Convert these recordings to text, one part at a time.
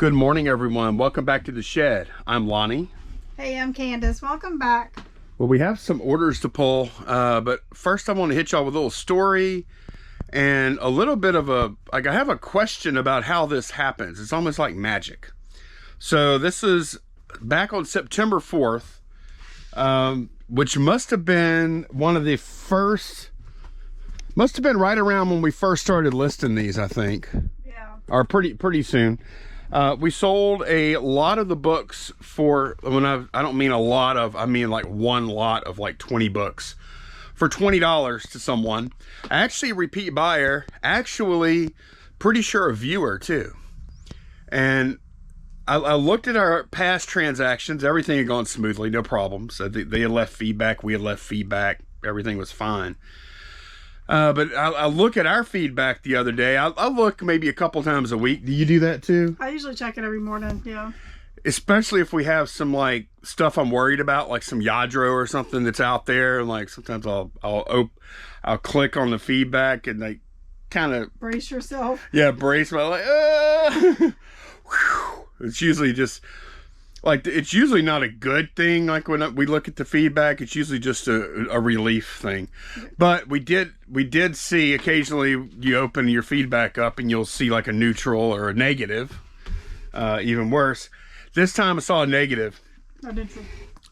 Good morning, everyone. Welcome back to the shed. I'm Lonnie. Hey, I'm Candace. Welcome back. Well, we have some orders to pull, but first I want to hit y'all with a little story and a little bit of I have a question about how this happens. It's almost like magic. So this is back on September 4th, which must have been one of the first, must have been right around when we first started listing these, I think. Yeah. Or pretty soon. We sold a lot of the books for, I don't mean a lot of, I mean like one lot of like 20 books for $20 to someone. Actually a repeat buyer, actually pretty sure a viewer too. And I looked at our past transactions. Everything had gone smoothly, no problems. They had left feedback, we had left feedback, everything was fine. But I look at our feedback the other day. I look maybe a couple times a week. Do you do that too? I usually check it every morning, yeah. Especially if we have some like stuff I'm worried about, like some Yadro or something that's out there. And like sometimes I'll click on the feedback and like kind of brace yourself. Yeah, brace my like. It's usually just like, it's usually not a good thing. Like when we look at the feedback, it's usually just a relief thing. But we did see occasionally you open your feedback up and you'll see like a neutral or a negative, even worse. This time I saw a negative.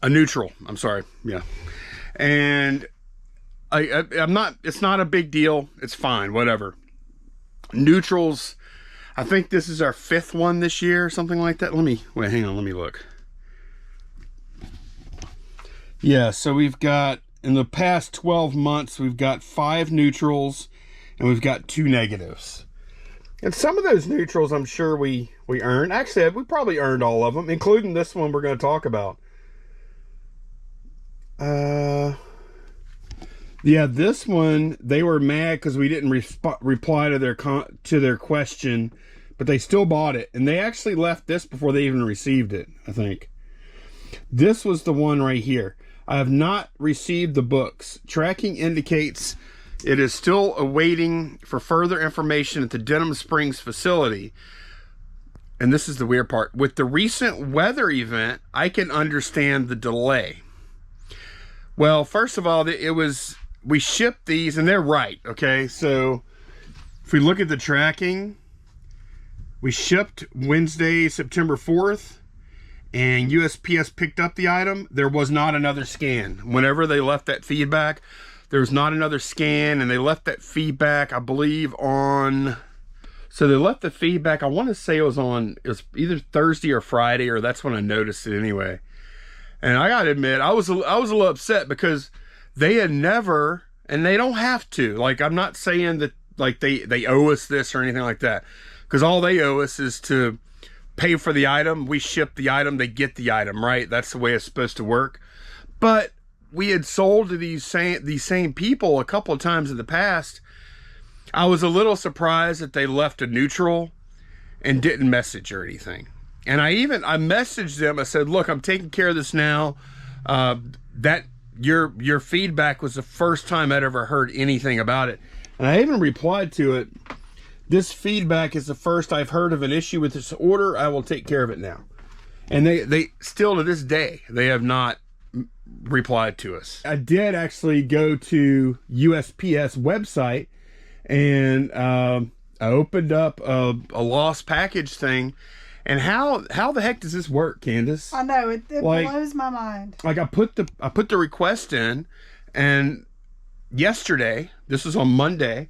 A neutral, I'm sorry. Yeah. And I'm not, it's not a big deal. It's fine, whatever. Neutrals, I think this is our 5th one this year, something like that. Wait, hang on, let me look. Yeah, so we've got, in the past 12 months, we've got 5 neutrals and we've got 2 negatives. And some of those neutrals I'm sure we earned. Actually, we probably earned all of them, including this one we're going to talk about. Yeah, this one, they were mad because we didn't reply to their question, but they still bought it. And they actually left this before they even received it, I think. This was the one right here. I have not received the books. Tracking indicates it is still awaiting for further information at the Denham Springs facility. And this is the weird part. With the recent weather event, I can understand the delay. Well, first of all, we shipped these, and they're right, okay? So if we look at the tracking, we shipped Wednesday, September 4th, and USPS picked up the item. There was not another scan. Whenever they left that feedback, there was not another scan, and they left that feedback, I believe, on... So they left the feedback, I want to say it was either Thursday or Friday, or that's when I noticed it anyway. And I gotta admit, I was a little upset because they had never, and they don't have to, like, I'm not saying that like they owe us this or anything like that, because all they owe us is to pay for the item. We ship the item, they get the item, right? That's the way it's supposed to work. But we had sold to these same people a couple of times in the past. I was a little surprised that they left a neutral and didn't message or anything. And I messaged them. I said, look, I'm taking care of this now. That your feedback was the first time I'd ever heard anything about it. And I even replied to it. This feedback is the first I've heard of an issue with this order. I will take care of it now. And they still to this day, they have not replied to us. I did actually go to USPS website and I opened up a lost package thing. And how the heck does this work, Candace? I know, it like, blows my mind. Like I put the request in, and yesterday, this was on Monday,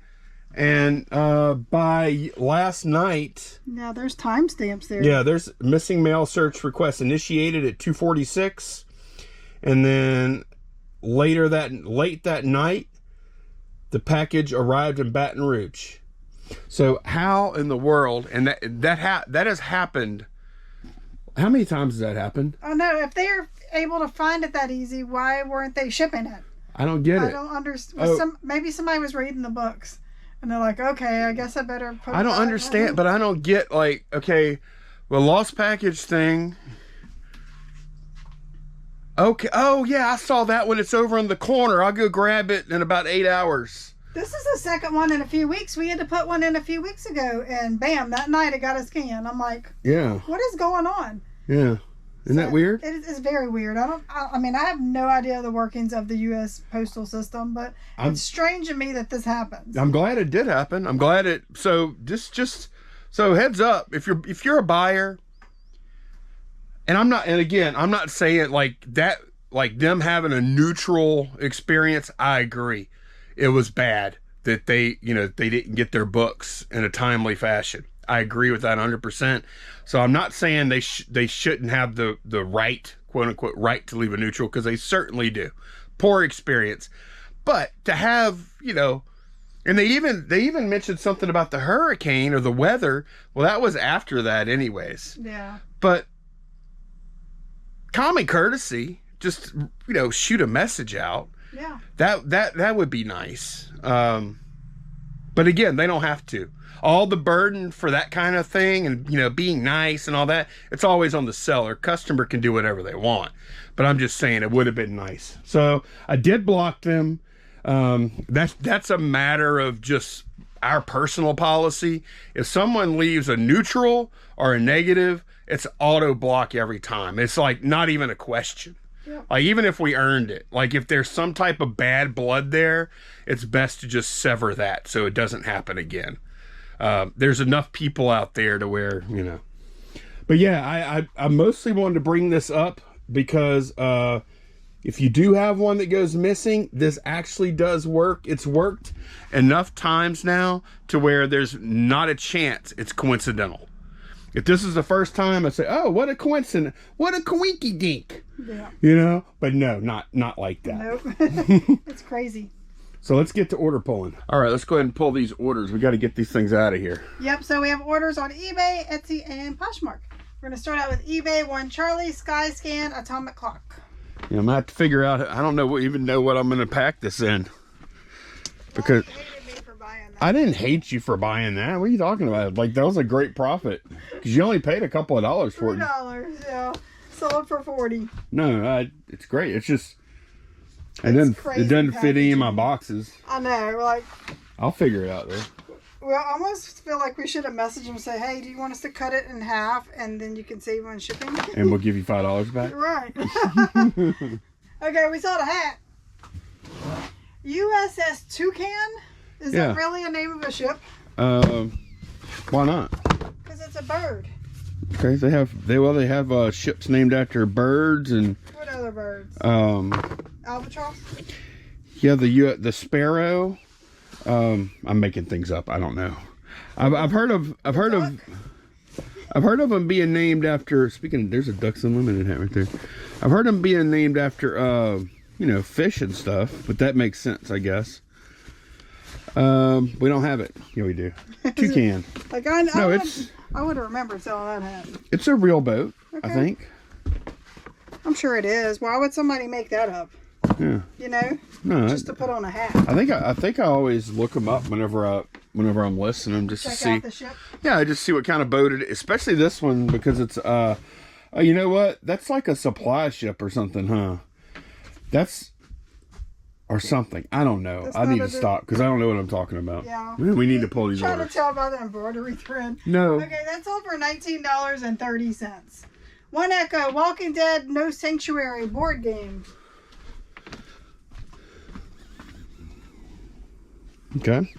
and by last night. Now there's timestamps there. Yeah, there's missing mail search request initiated at 2:46, and then late that night, the package arrived in Baton Rouge. So how in the world, and that has happened, how many times has that happened? I know, if they're able to find it that easy, why weren't they shipping it? I don't get it. I don't understand. Maybe somebody was reading the books and they're like, okay, I guess I better put it. I don't understand, but I don't get, like, okay, well, lost package thing. Okay, oh yeah, I saw that when it's over in the corner. I'll go grab it in about 8 hours. This is the second one in a few weeks. We had to put one in a few weeks ago, and bam, that night it got a scan. I'm like, Yeah. what is going on? Yeah. Isn't that weird? It's very weird. I mean, I have no idea the workings of the U.S. postal system, but it's strange to me that this happens. I'm glad it did happen. I'm glad it. So so heads up, if you're a buyer, and I'm not saying like that, like them having a neutral experience. I agree, it was bad that they didn't get their books in a timely fashion. I agree with that 100%. So I'm not saying they shouldn't have the right, quote unquote, right to leave a neutral, because they certainly do. Poor experience. But to have, and they even mentioned something about the hurricane or the weather. Well, that was after that anyways. Yeah. But common courtesy, just, shoot a message out. Yeah. That would be nice. But again, they don't have to. All the burden for that kind of thing and, being nice and all that, it's always on the seller. Customer can do whatever they want. But I'm just saying it would have been nice. So I did block them. That's a matter of just our personal policy. If someone leaves a neutral or a negative, it's auto block every time. It's like not even a question. Yeah. Like even if we earned it, like if there's some type of bad blood there, it's best to just sever that so it doesn't happen again. There's enough people out there to where, But yeah, I mostly wanted to bring this up because if you do have one that goes missing, this actually does work. It's worked enough times now to where there's not a chance it's coincidental. If this is the first time, I say, oh, what a coincidence. What a coinky dink. Yeah. But no, not like that. Nope. It's crazy. So let's get to order pulling. All right, let's go ahead and pull these orders. We got to get these things out of here. Yep, so we have orders on eBay, Etsy, and Poshmark. We're going to start out with eBay, One Charlie, Skyscan, Atomic Clock. Yeah, I'm going to have to figure out, I don't even know what I'm going to pack this in. Because well, you hated me for buying that. I didn't hate you for buying that. What are you talking about? Like, that was a great profit. Because you only paid a couple of dollars for it. $3, yeah. Sold for $40. No, it's great. It's just... It doesn't fit any of my boxes. I know, like... I'll figure it out, though. Well, I almost feel like we should have messaged them and say, hey, do you want us to cut it in half and then you can save on shipping? And we'll give you $5 back? Right. Okay, we saw the hat. USS Toucan? Is that really a name of a ship? Why not? Because it's a bird. Okay, they have ships named after birds and... What other birds? Albatross? Yeah, the sparrow. I'm making things up. I don't know. I've heard of them being named after. Speaking of, there's a Ducks Unlimited hat right there. I've heard them being named after fish and stuff, but that makes sense, I guess. We don't have it. Yeah, we do. Toucan. Like I would have remembered selling that hat. It's a real boat, okay. I think. I'm sure it is. Why would somebody make that up? Yeah. No, just to put on a hat. I think I always look them up whenever I'm listening, just Check to see. Out the ship. Yeah, I just see what kind of boat it is, especially this one because it's you know what? That's like a supply ship or something, huh? Or something. I don't know. I need to stop because I don't know what I'm talking about. Yeah. We need to pull these orders. Trying to tell about the embroidery thread. No. Okay, that's all for $19.30. One Echo, Walking Dead, No Sanctuary board game. Okay.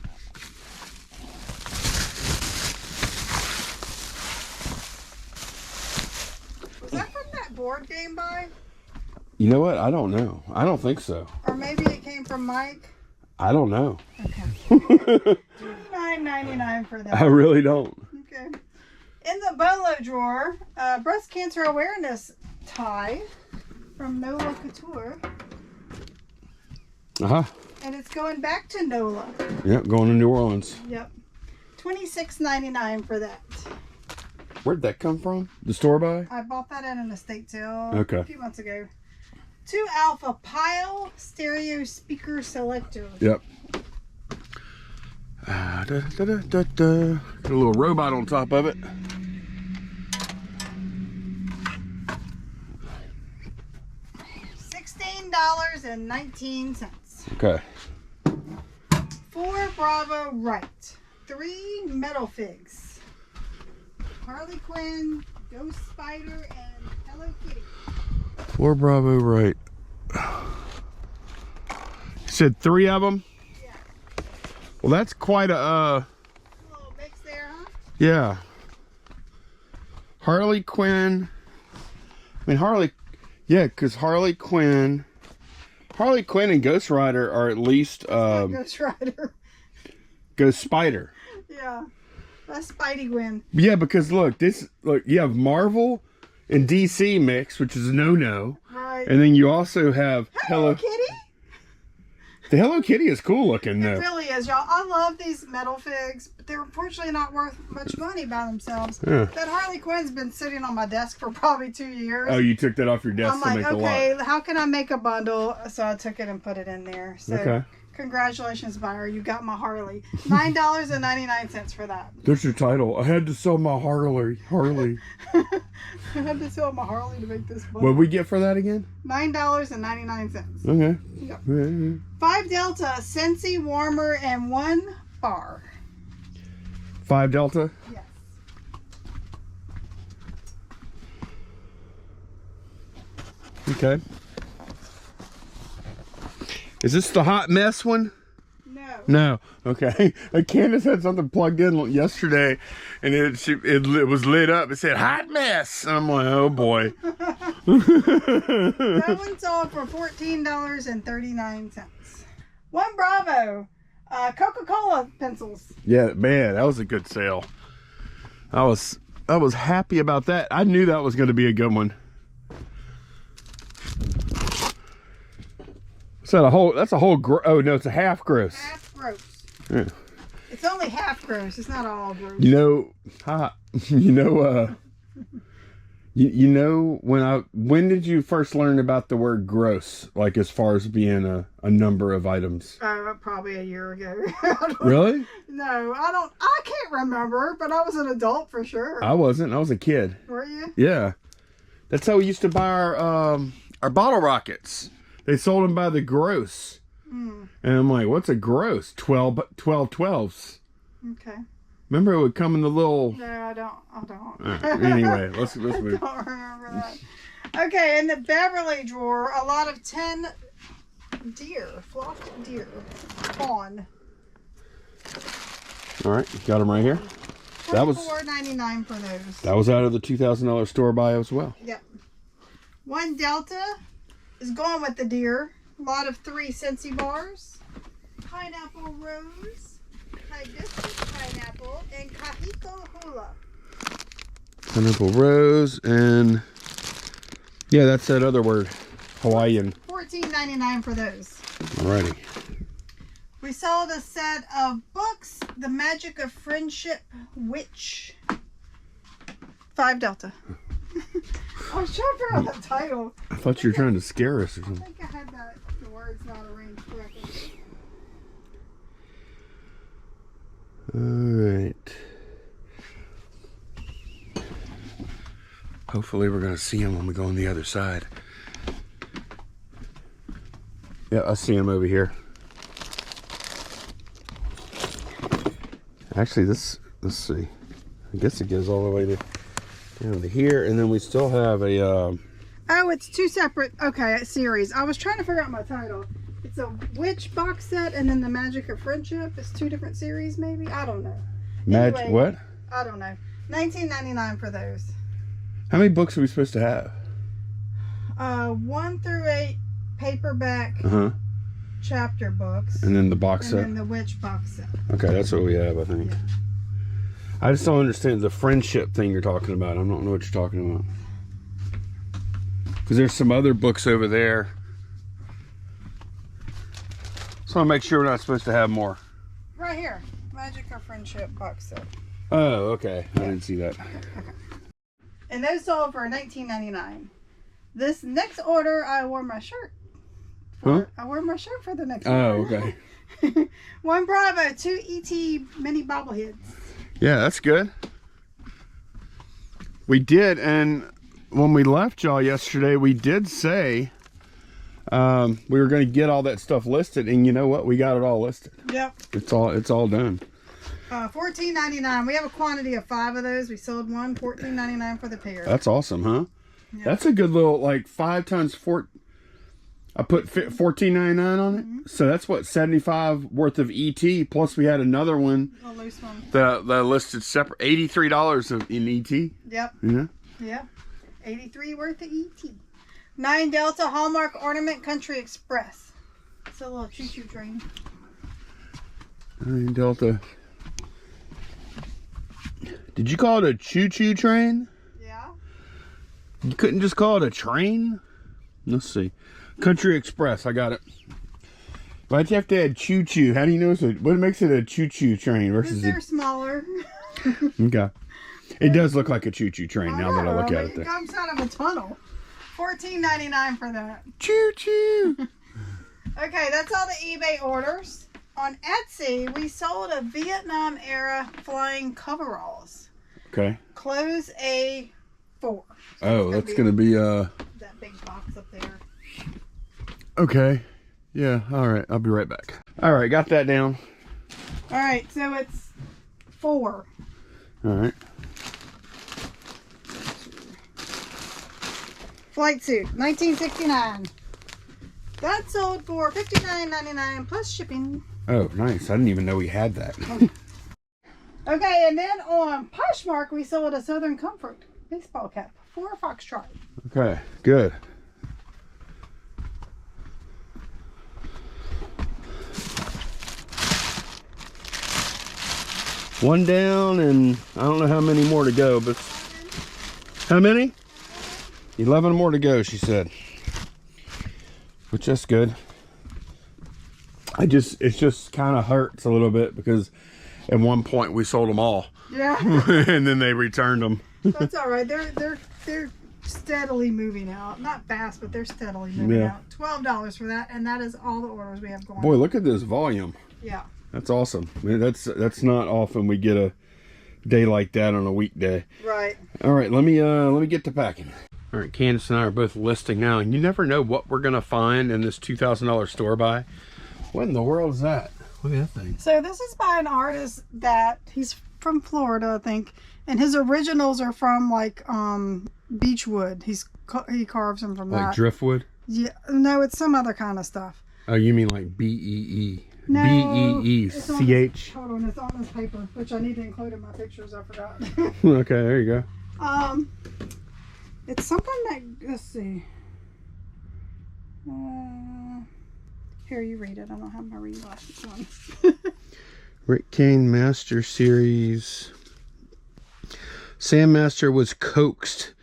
Was that from that board game buy? You know what? I don't know. I don't think so. Or maybe it came from Mike? I don't know. Okay. $9.99 for that. I really don't. Okay. In the Bolo drawer, breast cancer awareness tie from Nola Couture. Uh-huh. And it's going back to Nola. Yep, going to New Orleans. Yep. $26.99 for that. Where'd that come from? The store buy? I bought that at an estate sale a few months ago. 2 Alpha Pile stereo speaker selector. Yep. Got a little robot on top of it. $16.19. Okay. 4 Bravo right. 3 Metal Figs. Harley Quinn, Ghost Spider, and Hello Kitty. 4 Bravo right. You said 3 of them? Yeah. Well, that's quite a Little mix there, huh? yeah. Harley Quinn. I mean yeah, because Harley Quinn and Ghost Rider are at least Ghost Rider. Ghost Spider. Yeah. That's Spidey Gwen. Yeah, because look, you have Marvel and DC mix, which is a no-no. Right. And then you also have Hello Kitty. The Hello Kitty is cool looking It though. really is, y'all. I love these Metal Figs, but they're unfortunately not worth much money by themselves. Yeah. That Harley Quinn's been sitting on my desk for probably 2 years. Oh, you took that off your desk I'm to like, make the lot. okay, how can I make a bundle? So I took it and put it in there. So Okay. congratulations, buyer. You got my Harley. $9.99 for that. There's your title. I had to sell my Harley. I had to sell my Harley to make this bundle. What'd we get for that again? $9.99. Okay. Yep. Yeah. 5 Delta, Scentsy warmer, and 1 bar. 5 Delta. Yes. Okay. Is this the hot mess one? No. No. Okay. Candace had something plugged in yesterday, and it was lit up. It said hot mess. And I'm like, oh boy. That one sold for $14.39. 1 Bravo, Coca-Cola pencils. Yeah, man, that was a good sale. I was happy about that. I knew that was going to be a good one. So that's a whole oh no, it's a half gross. Half gross. Yeah. It's only half gross. It's not all gross. You know, when did you first learn about the word gross? Like as far as being a number of items? Probably a year ago. Really? No, I can't remember, but I was an adult for sure. I wasn't. I was a kid. Were you? Yeah. That's how we used to buy our bottle rockets. They sold them by the gross. And I'm like, what's a gross? 12 12s. Okay. Remember it would come in the little... No, I don't. Anyway, let's move. I don't remember that. Okay, in the Beverly drawer, a lot of 10 deer, flocked deer, fawn. All right, got them right here. That was $24.99 for those. That was out of the $2,000 store buy as well. Yep. 1 Delta is going with the deer. A lot of 3 Scentsy bars. Pineapple Rose, Hibiscus Pineapple, and Kahiko Hula. Pineapple Rose and yeah, that's that other word, Hawaiian. $14.99 for those. Alrighty. We sold a set of books, The Magic of Friendship Witch. 5 Delta. I was trying to figure out the title. I thought you were trying to scare us or I something. think I had the words not arranged correctly. Alright. Hopefully we're going to see him when we go on the other side. Yeah, I see him over here. Actually, let's see. I guess it goes all the way down to here, and then we still have a... Oh, it's 2 separate, series. I was trying to figure out my title. It's a witch box set, and then The Magic of Friendship. It's 2 different series, maybe? I don't know. Anyway, what? I don't know. $19.99 for those. How many books are we supposed to have? 1 through 8 paperback chapter books. And then the box set? And then the witch box set. Okay, that's what we have, I think. Yeah. I just don't understand the friendship thing you're talking about. I don't know what you're talking about. Because there's some other books over there. So I'll make sure we're not supposed to have more. Right here. Magic of Friendship box set. Oh, okay. I didn't see that. Okay. And those sold for $19.99. This next order, I wore my shirt. I wore my shirt for the next order. Oh, okay. 1 Bravo, 2 ET mini bobbleheads. Yeah, that's good. We did, and when we left y'all yesterday, we did say We were going to get all that stuff listed, and you know what? We got it all listed. Yep. It's all done. $14.99. We have a quantity of 5 of those. We sold one. $14.99 for the pair. That's awesome, huh? Yep. That's a good little, like, 5 times 4. I put $14.99 on it. So that's what, $75 worth of ET. Plus we had another one A loose one. that listed separate, $83 in ET. Yep. Yeah. Yep. 83 worth of ET. 9 Delta Hallmark Ornament Country Express. It's a little choo-choo train. 9 Delta. Did you call it a choo-choo train? Yeah. You couldn't just call it a train? Let's see. Country Express, I got it. Why'd you have to add choo-choo? How do you know what makes it a choo-choo train versus They're smaller. Okay. It does look like a choo-choo train now that I look at it It there. comes out of a tunnel. $14.99 for that. Choo-choo! Okay, that's all the eBay orders. On Etsy, we sold a Vietnam era flying coveralls. Okay. Close A4. Oh, that's gonna be that big box up there. okay. Yeah, alright, I'll be right back. Alright, got that down. Alright, so it's 4. Alright. Flight suit, 1969. That sold for $59.99 plus shipping. Oh, nice. I didn't even know we had that. Okay, and then on Poshmark, we sold a Southern Comfort baseball cap for a Foxtrot. Okay, good. One down, and I don't know how many more to go, but how many? 11 more to go, she said. Which that's good. It just kind of hurts a little bit because at one point we sold them all. Yeah. And then they returned them. That's all right. They're steadily moving out. Not fast, but they're steadily moving Yeah. out. $12 for that, and that is all the orders we have going. Boy, look at this volume. Yeah. That's awesome. I mean, that's not often we get a day like that on a weekday. Right. All right, let me get to packing. All right, Candace and I are both listing now, and you never know what we're gonna find in this $2,000 store buy. What in the world is that? Look at that thing. So this is by an artist that he's from Florida, I think, and his originals are from like beechwood. He carves them from Like that. driftwood? Yeah. No, it's some other kind of stuff. Oh, you mean like B-E-E? No, B-E-E-C-H? Hold on, it's on this paper, which I need to include in my pictures. I forgot. Okay, there you go. It's something that, let's see. Here, you read it. I don't have my reading glasses on. Rick Kane Master Series. Sandmaster was coaxed.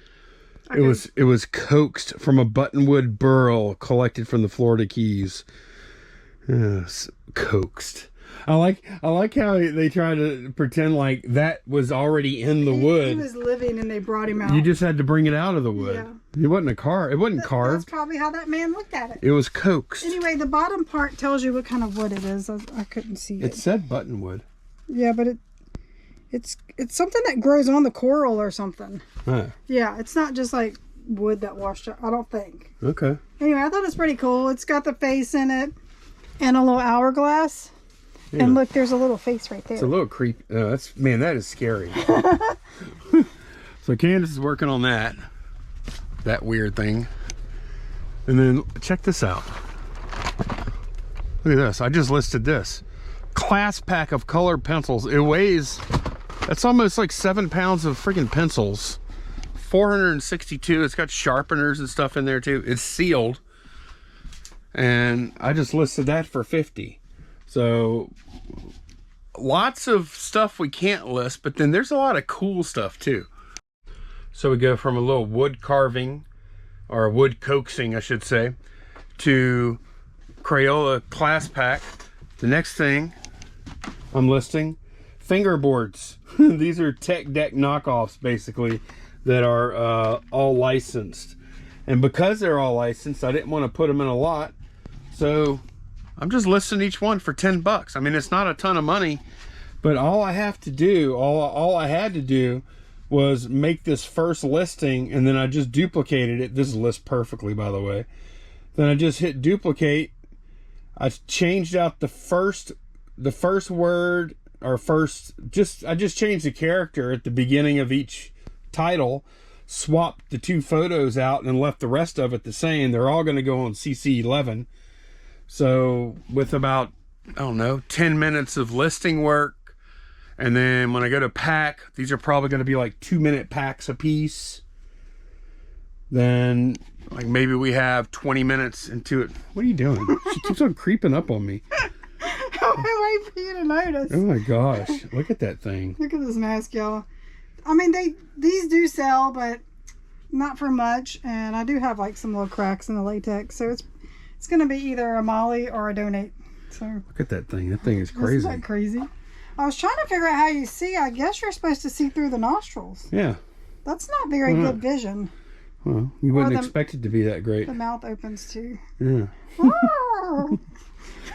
Okay. It was coaxed from a buttonwood burl collected from the Florida Keys. Yes, coaxed. I like how they try to pretend like that was already in the wood. He was living and they brought him out. You just had to bring it out of the wood. Yeah. It wasn't it wasn't carved. That's probably how that man looked at it. It was coaxed. Anyway, the bottom part tells you what kind of wood it is. I couldn't see It said buttonwood. Yeah, but it's something that grows on the coral or something. Huh. Yeah, it's not just like wood that washed up, I don't think. Okay. Anyway, I thought it's pretty cool. It's got the face in it and a little hourglass. Yeah. And look, there's a little face right there. It's a little creepy. That is scary. So Candace is working on that weird thing. And then check this out. Look at this. I just listed this. Class pack of colored pencils. It weighs, that's almost like 7 pounds of freaking pencils. 462. It's got sharpeners and stuff in there too. It's sealed. And I just listed that for 50. So lots of stuff we can't list, but then there's a lot of cool stuff too. So we go from a little wood carving, or wood coaxing I should say, to Crayola class pack. The next thing I'm listing, fingerboards. These are Tech Deck knockoffs basically that are all licensed. And because they're all licensed, I didn't want to put them in a lot. So I'm just listing each one for 10 bucks. I mean, it's not a ton of money, but all I have to do, all I had to do was make this first listing, and then I just duplicated it. This is list perfectly, by the way. Then I just hit duplicate. I changed out the first word, or I just changed the character at the beginning of each title, swapped the 2 photos out, and left the rest of it the same. They're all going to go on CC11. So with about, I don't know, 10 minutes of listing work, and then when I go to pack, these are probably going to be like 2-minute packs a piece. Then like maybe we have 20 minutes into it. What are you doing? She keeps on creeping up on me. I'm waiting for you to notice. Oh my gosh, look at that thing. Look at this mask, y'all. I mean, these do sell, but not for much. And I do have like some little cracks in the latex, so it's going to be either a molly or a donate. So look at that thing. That thing is crazy. Isn't that crazy? I was trying to figure out how you see. I guess you're supposed to see through the nostrils. Yeah. That's not very good vision. Well, you wouldn't expect it to be that great. The mouth opens too. Yeah.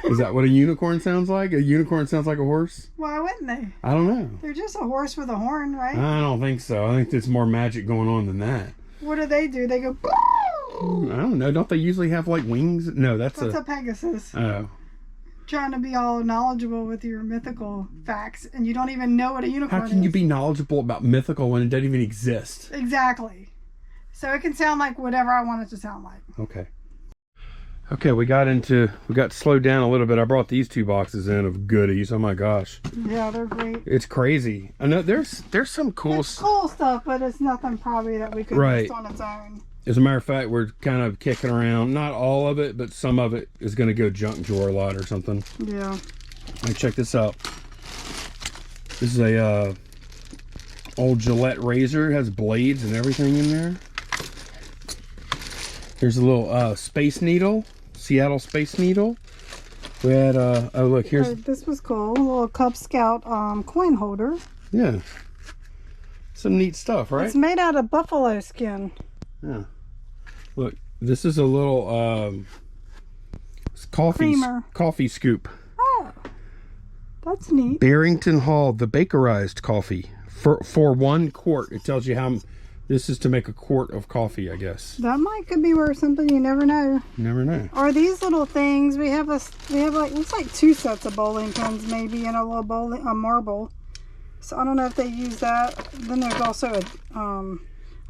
Is that what a unicorn sounds like? A unicorn sounds like a horse? Why wouldn't they? I don't know. They're just a horse with a horn, right? I don't think so. I think there's more magic going on than that. What do? They go... I don't know. Don't they usually have like wings? No, that's a Pegasus. Oh. Trying to be all knowledgeable with your mythical facts, and you don't even know what a unicorn is. How can you be knowledgeable about mythical when it doesn't even exist? Exactly. So it can sound like whatever I want it to sound like. Okay. Okay, we got slowed down a little bit. I brought these 2 boxes in of goodies. Oh my gosh. Yeah, they're great. It's crazy. I know there's some cool stuff, but it's nothing probably that we could list on its own. As a matter of fact, we're kind of kicking around, not all of it, but some of it is going to go junk drawer a lot or something. Yeah. Hey, check this out. This is a old Gillette razor. It has blades and everything in there. Here's a little Space Needle, Seattle Space Needle. We had oh look, here's this was cool, a little Cub Scout coin holder. Yeah, some neat stuff, right? It's made out of buffalo skin. Yeah. Look, this is a little coffee scoop. Oh, that's neat. Barrington Hall, the bakerized coffee for 1 quart. It tells you how. This is to make a quart of coffee, I guess. That could be worth something. You never know. You never know. Or these little things. We have like looks like 2 sets of bowling pins maybe, and a little marble. So I don't know if they use that. Then there's also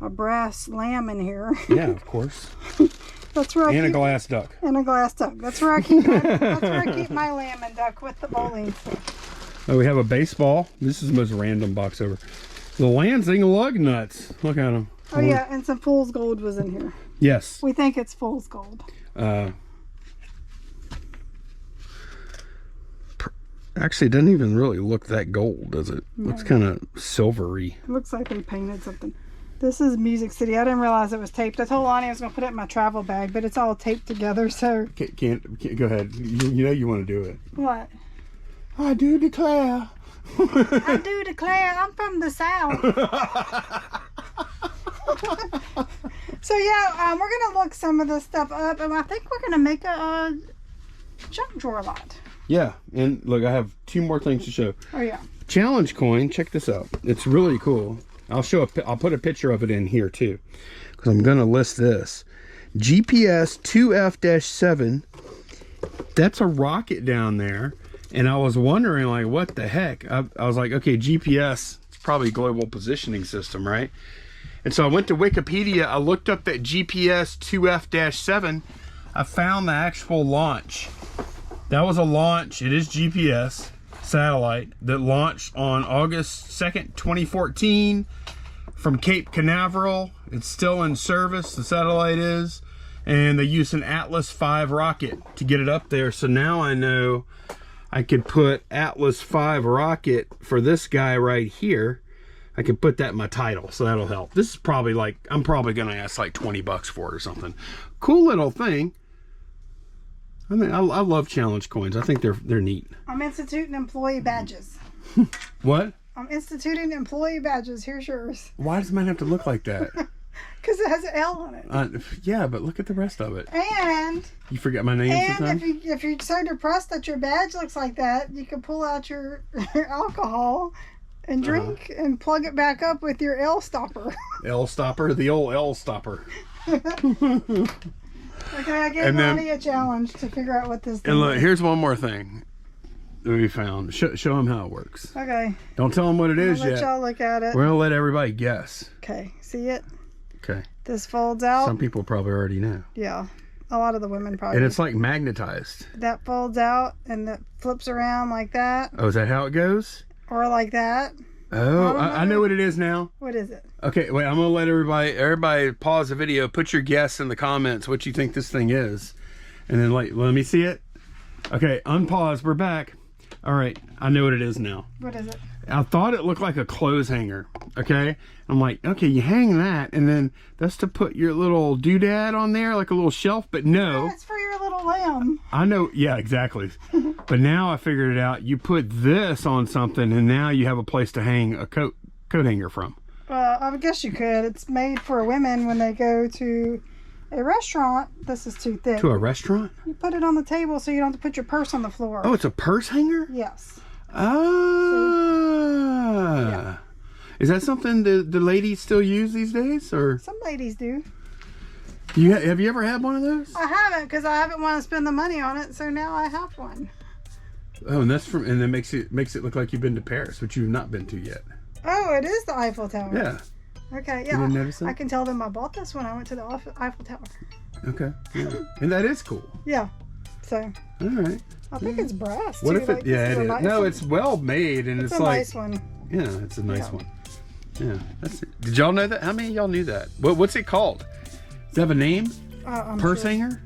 a brass lamb in here. Yeah, of course. That's where a glass duck. And a glass duck. That's where I keep my lamb and duck with the bowling. Oh, we have a baseball. This is the most random box ever. The Lansing lug nuts. Look at them. Oh yeah, and some fool's gold was in here. Yes. We think it's fool's gold. Actually, it doesn't even really look that gold, does it? No. Looks kind of silvery. It looks like they painted something. This is Music City. I didn't realize it was taped. I told Lonnie I was going to put it in my travel bag, but it's all taped together, so... Can't go ahead. You know you want to do it. What? I do declare. I do declare I'm from the South. So yeah, we're going to look some of this stuff up, and I think we're going to make a junk drawer lot. Yeah, and look, I have 2 more things to show. Oh yeah. Challenge coin, check this out. It's really cool. I'll put a picture of it in here too, because I'm going to list this. GPS 2F-7. That's a rocket down there. And I was wondering, like, what the heck? I was like, okay, GPS, it's probably global positioning system, right? And so I went to Wikipedia. I looked up that GPS 2F-7. I found the actual launch. That was a launch. It is GPS satellite that launched on August 2nd, 2014 from Cape Canaveral. It's still in service, the satellite is. And they used an Atlas V rocket to get it up there. So now I know I could put Atlas V rocket for this guy right here. I can put that in my title, so that'll help. This is probably like, I'm probably gonna ask like 20 bucks for it or something. Cool little thing. I mean, I love challenge coins. I think they're neat. I'm instituting employee badges. What? I'm instituting employee badges. Here's yours. Why does mine have to look like that? Because it has an L on it. Yeah, but look at the rest of it. And you forget my name sometimes? And if you're so depressed that your badge looks like that, you can pull out your alcohol and drink and plug it back up with your L stopper. L stopper, the old L stopper. Okay, I gave And then- Lonnie a challenge to figure out what this thing And look, is. here's one more thing that we found. Show them how it works. Okay, Don't tell them what it I'll is let yet. y'all look at it. We're gonna let everybody guess. Okay, see it? Okay. This folds out. Some people probably already know. Yeah, a lot of the women probably. And it's like magnetized. That folds out and that flips around like that, Oh, is that how it goes? or like that. Oh, I know what it is now. What is it? Okay, wait, I'm gonna let everybody pause the video, put your guess in the comments what you think this thing is. And then let me see it. Okay, unpause, we're back. All right, I know what it is now. What is it? I thought it looked like a clothes hanger, okay? I'm like, okay, you hang that, and then that's to put your little doodad on there, like a little shelf, but no. That's for your little lamb. I know, yeah, exactly. But now I figured it out. You put this on something, and now you have a place to hang a coat hanger from. Well, I guess you could. It's made for women when they go to a restaurant. This is too thick. To a restaurant? You put it on the table so you don't have to put your purse on the floor. Oh, it's a purse hanger? Yes. Ah. Yeah. Is that something the ladies still use these days, or Some ladies do. have you ever had one of those? I haven't because I haven't want to spend the money on it, so now I have one. Oh, and that makes it look like you've been to Paris, which you've not been to yet. Oh, it is the Eiffel Tower. Yeah. Okay, You didn't yeah. notice that? I can tell them I bought this when I went to the Eiffel Tower. Okay. Yeah. And that is cool. Yeah. So All right. I think it's brass. What too. if Like, it? this Yeah, is it a is. nice No, one. it's well made, and It's it's a like nice one. yeah, it's a nice Yeah. one. Yeah, that's it. Did y'all know that? How many of y'all knew that? What's it called? Does it have a name? I'm Purse sure. hanger?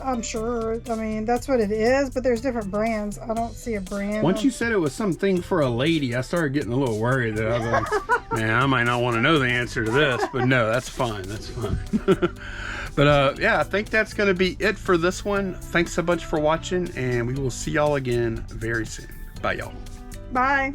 I'm sure. I mean, that's what it is, but there's different brands. I don't see a brand. Once you said it was something for a lady, I started getting a little worried that I was like, man, I might not want to know the answer to this, but no, that's fine. That's fine. But yeah, I think that's going to be it for this one. Thanks so much for watching, and we will see y'all again very soon. Bye, y'all. Bye.